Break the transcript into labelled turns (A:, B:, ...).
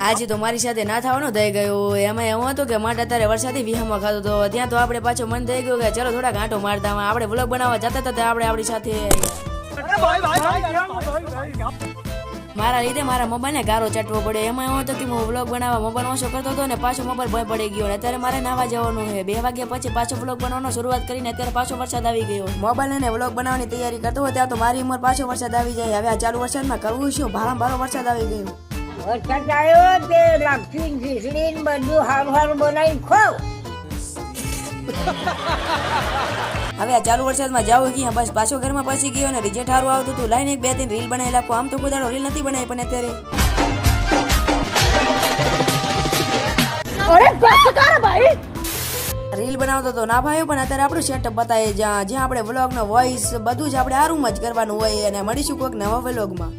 A: આજે તો મારી સાથે ના થવાનું થઈ ગયું. એમાં એવું હતું કે માટે અત્યારે વરસાદી વિહામાં ખાતો હતો. ત્યાં તો આપણે પાછો મન થઈ ગયું કે ચલો થોડા ઘાંટો મારતા. આપણે વ્લોગ બનાવવા જતા હતા આપણે આપણી સાથે મારા લીધે મારા મોબાઈલને ગારો ચાટવો પડે. એમાં એવું હતું કે હું વ્લોગ બનાવવા મોબાઈલ ઓછો કરતો હતો ને પાછો મોબાઈલ ભય પડી ગયો. અત્યારે મારે નાવા જવાનું છે. 2 વાગ્યા પછી પાછો વ્લોગ બનાવવાનો શરૂઆત કરીને અત્યારે પાછો વરસાદ આવી ગયો. મોબાઈલ અને વ્લોગ બનાવવાની તૈયારી કરતો હોય ત્યાં તો મારી ઉંમર પાછો વરસાદ આવી જાય. હવે આ ચાલુ વરસાદમાં કરવું શું? ભારો વરસાદ આવી ગયો.
B: વરસાદ આવ્યો તે લાપસી ખીચડી બધું હારું હારું બનાવી ખાવ.
A: હવે આ ચાલુ વરસાદમાં જાવું ક્યાં? બસ પાછો ઘરમાં પાછી ગયો ને રિઝલ્ટ સારું આવતું હતું. લાઈને 2-3 રીલ બનાવી નાખો. આમ તો કોઈ દાડો રીલ નથી બનાવી પણ અત્યારે રીલ બનાવતો તો ના ભાઈ પણ અત્યારે આપણું સેટઅપ બતાવે જ્યાં આપણે વ્લોગનો વોઇસ બધું જ આપણે આરું જ કરવાનું હોય. અને મળીશું કોઈક નવા વ્લોગમાં.